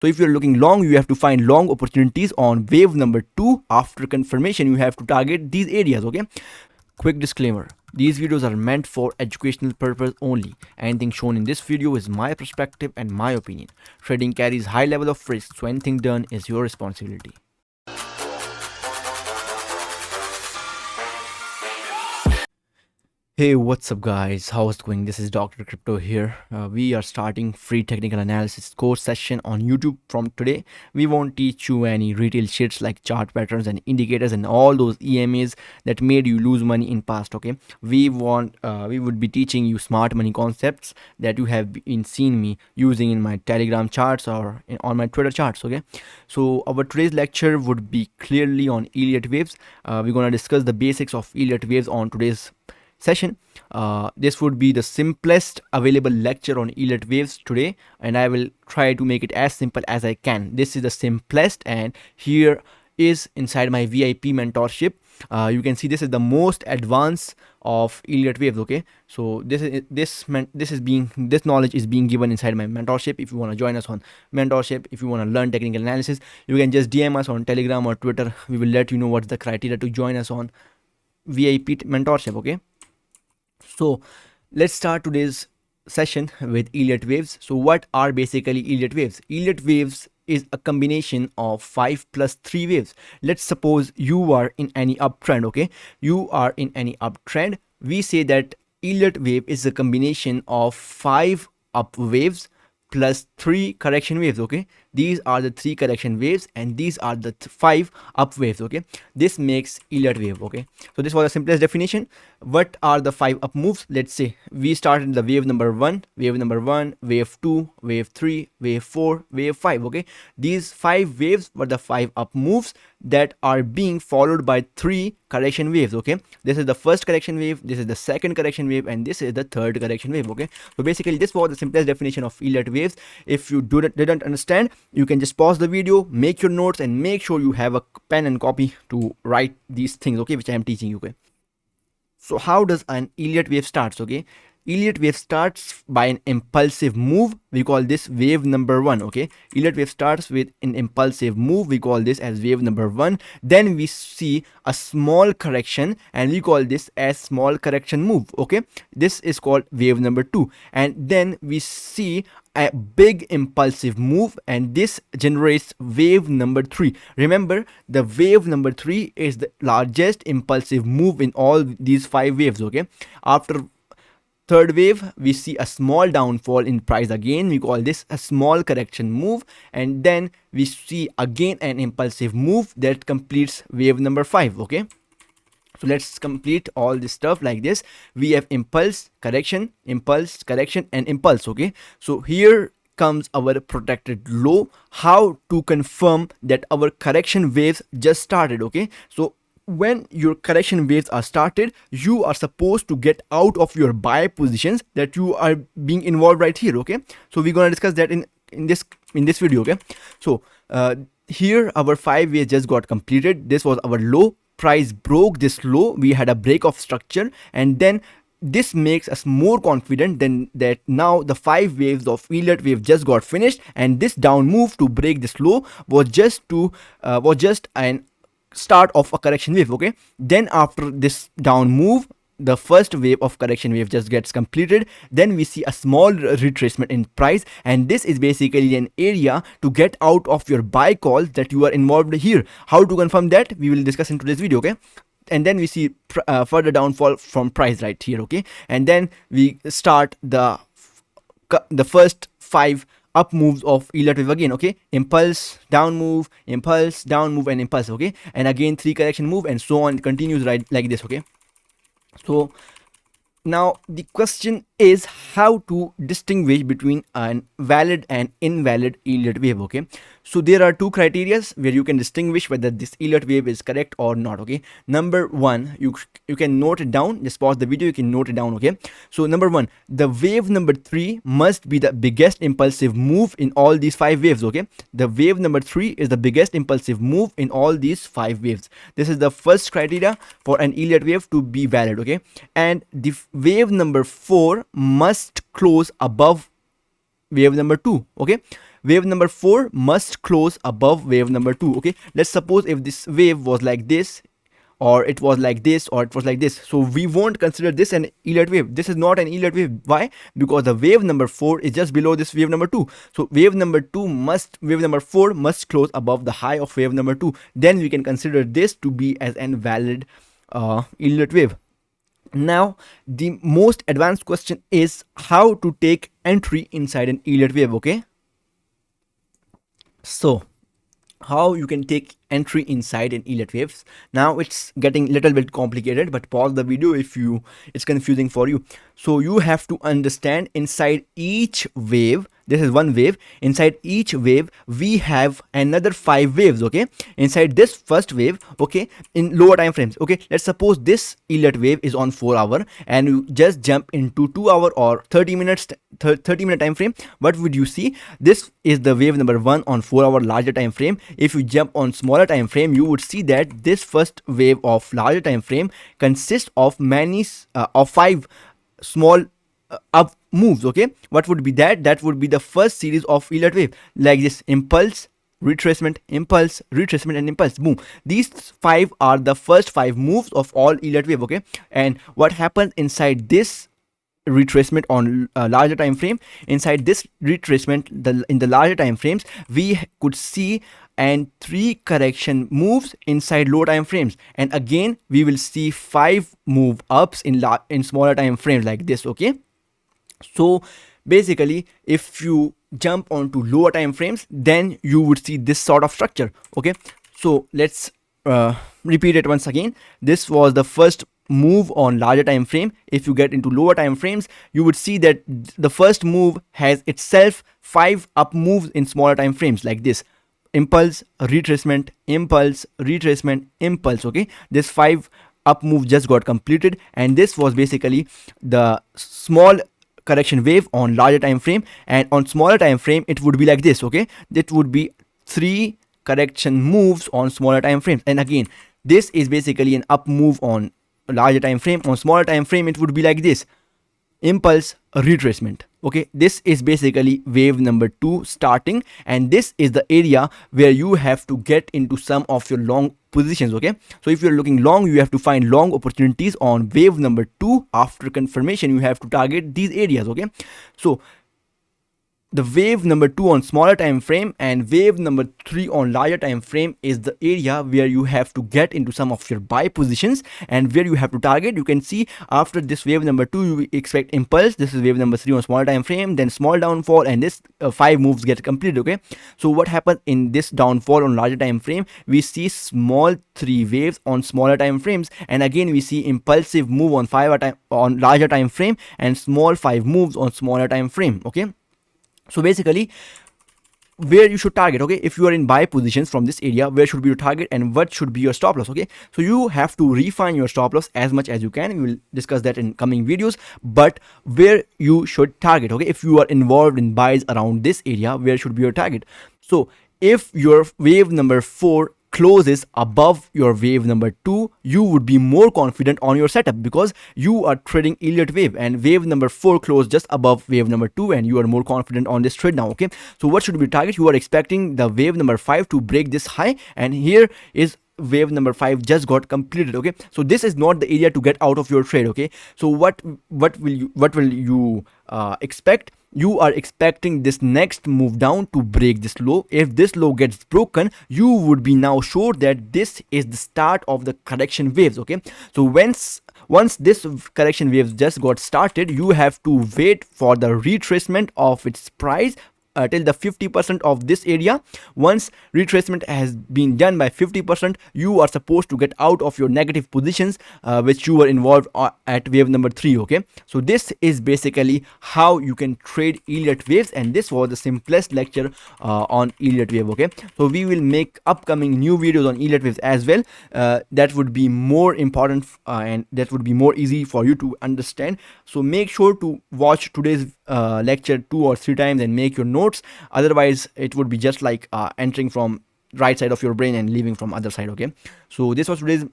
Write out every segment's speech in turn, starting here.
So if you're looking long, you have to find long opportunities on wave number 2. After confirmation, you have to target these areas, okay? Quick disclaimer. These videos are meant for educational purpose only. Anything shown in this video is my perspective and my opinion. Trading carries high level of risk, so anything done is your responsibility. Hey, what's up guys, how's it going? This is Dr. Crypto here. We are starting free technical analysis course session on YouTube from today. We won't teach you any retail shits like chart patterns and indicators and all those EMAs that made you lose money in past, okay? We would be teaching you smart money concepts that you have been seen me using in my Telegram charts or on my Twitter charts, okay? So our today's lecture would be clearly on Elliot Waves. We're gonna discuss the basics of Elliot Waves on today's session. This would be the simplest available lecture on Elliot Waves today, and I will try to make it as simple as I can. This is the simplest, and here is inside my VIP mentorship. You can see this is the most advanced of Elliot Waves, okay? So this knowledge is being given inside my mentorship. If you want to join us on mentorship, if you want to learn technical analysis, you can just DM us on Telegram or Twitter. We will let you know what's the criteria to join us on VIP mentorship, okay? So let's start today's session with Elliot Waves. So what are basically Elliot Waves? Elliot Waves is a combination of 5 plus 3 waves. Let's suppose you are in any uptrend, okay? You are in any uptrend. We say that Elliot Wave is a combination of 5 up waves plus 3 correction waves, okay? These are the 3 correction waves and these are the 5 up waves, okay? This makes Elliot Wave, okay? So this was the simplest definition. What are the 5 up moves? Let's say we started the wave number 1, wave 2, wave 3, wave 4, wave 5, okay? These 5 waves were the 5 up moves that are being followed by 3 correction waves, okay? This is the first correction wave, this is the second correction wave, and this is the third correction wave, okay? So basically this was the simplest definition of Elliot Waves. If you didn't understand, you can just pause the video, make your notes, and make sure you have a pen and copy to write these things, okay, which I am teaching you, okay? So how does an Elliot Wave starts, okay? Elliot Wave starts by an impulsive move. We call this wave number 1, okay? Elliot Wave starts with an impulsive move. We call this as wave number 1. Then we see a small correction and we call this as small correction move, okay? This is called wave number 2. And then we see a big impulsive move and this generates wave number 3. Remember, the wave number 3 is the largest impulsive move in all these 5 waves, okay? After third wave, we see a small downfall in price again. We call this a small correction move. And then we see again an impulsive move that completes wave number 5, okay? So let's complete all this stuff like this. We have impulse, correction, and impulse, okay? So here comes our protected low. How to confirm that our correction waves just started, okay? So when your correction waves are started, you are supposed to get out of your buy positions that you are being involved right here, okay? So we're gonna discuss that in this video, okay? So here our 5 waves just got completed. This was our low. Price broke this low. We had a break of structure, and then this makes us more confident than that now the 5 waves of Elliot Wave just got finished, and this down move to break this low was just an start of a correction wave, okay? Then after this down move, the first wave of correction wave just gets completed. Then we see a small retracement in price, and this is basically an area to get out of your buy calls that you are involved here. How to confirm that, we will discuss in today's video, okay? And then we see further downfall from price right here, okay? And then we start the first 5 up moves of Elliot Wave again, okay? Impulse, down move, and impulse, okay? And again 3 correction move, and so on. It continues right like this, okay? So now the question is how to distinguish between an valid and invalid Elliot Wave, okay? So there are 2 criteria where you can distinguish whether this Elliot Wave is correct or not, okay? Number 1, you can note it down. Just pause the video, you can note it down, okay? So number 1, the wave number 3 must be the biggest impulsive move in all these 5 waves, okay? The wave number 3 is the biggest impulsive move in all these 5 waves. This is the first criteria for an Elliot Wave to be valid, okay? And the wave number 4 must close above wave number 2, okay? wave number 4 must close above wave number 2. Okay, let's suppose if this wave was like this, or it was like this, or it was like this, so we won't consider this an Elliot wave. This is not an Elliot wave. Why? Because the wave number 4 is just below this wave number 2. So wave number 4 must close above the high of wave number 2. Then we can consider this to be as an valid Elliot wave. Now the most advanced question is how to take entry inside an Elliot wave. Okay, so how you can take entry inside an Elliot waves. Now it's getting a little bit complicated, but pause the video if it's confusing for you. So you have to understand, inside each wave, this is one wave, inside each wave we have another 5 waves. Okay, inside this first wave, okay, in lower time frames, okay, let's suppose this Elliot wave is on 4 hour and you just jump into 2 hour or 30 minutes 30 minute time frame. What would you see? This is the wave number 1 on 4 hour larger time frame. If you jump on smaller time frame, you would see that this first wave of larger time frame consists of of 5 small up moves. Okay, what would be that? That would be the first series of Elliot wave, like this: impulse, retracement, impulse, retracement, and impulse. Boom. These 5 are the first 5 moves of all Elliot wave. Okay, and what happens inside this retracement on larger time frame? Inside this retracement, in the larger time frames, we could see and 3 correction moves inside low time frames, and again we will see 5 move ups in smaller time frames, like this. Okay, so basically if you jump onto lower time frames, then you would see this sort of structure. Okay, so let's repeat it once again. This was the first move on larger time frame. If you get into lower time frames, you would see that the first move has itself 5 up moves in smaller time frames, like this: impulse, retracement, impulse, retracement, impulse. Okay, this 5 up move just got completed, and this was basically the small correction wave on larger time frame. And on smaller time frame it would be like this. Okay, it would be 3 correction moves on smaller time frames, and again this is basically an up move on larger time frame. On smaller time frame it would be like this: impulse, retracement. Okay, this is basically wave number 2 starting, and this is the area where you have to get into some of your long positions. Okay, so if you're looking long, you have to find long opportunities on wave number 2. After confirmation, you have to target these areas. Okay, so the wave number 2 on smaller time frame and wave number 3 on larger time frame is the area where you have to get into some of your buy positions and where you have to target. You can see after this wave number 2 you expect impulse. This is wave number 3 on smaller time frame, then small downfall, and this 5 moves get completed. Okay, so what happens in this downfall on larger time frame? We see small 3 waves on smaller time frames, and again we see impulsive move on larger time frame and small 5 moves on smaller time frame. Okay, so basically where you should target. Okay, if you are in buy positions from this area, where should be your target and what should be your stop loss? Okay, so you have to refine your stop loss as much as you can. We will discuss that in coming videos, but where you should target. Okay, if you are involved in buys around this area, where should be your target? So if your wave number 4 closes above your wave number 2, you would be more confident on your setup because you are trading Elliot wave, and wave number 4 closed just above wave number 2 and you are more confident on this trade now. Okay, so what should be target? You are expecting the wave number 5 to break this high, and here is wave number 5 just got completed. Okay, so this is not the area to get out of your trade. Okay, so what will you expect? You are expecting this next move down to break this low. If this low gets broken, you would be now sure that this is the start of the correction waves. Okay, so once this correction waves just got started, you have to wait for the retracement of its price till the 50% of this area. Once retracement has been done by 50%, you are supposed to get out of your negative positions which you were involved at wave number 3. Okay, so this is basically how you can trade Elliot waves, and this was the simplest lecture on Elliot wave. Okay, so we will make upcoming new videos on Elliot waves as well. That would be more important and that would be more easy for you to understand. So make sure to watch today's lecture 2 or 3 times and make your notes. Otherwise it would be just like entering from right side of your brain and leaving from other side. Okay, so this was today's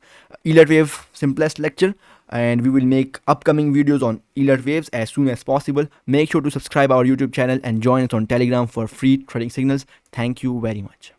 Elliot wave simplest lecture. and we will make upcoming videos on Elliot Waves as soon as possible. Make sure to subscribe our YouTube channel and join us on Telegram for free trading signals. Thank you very much.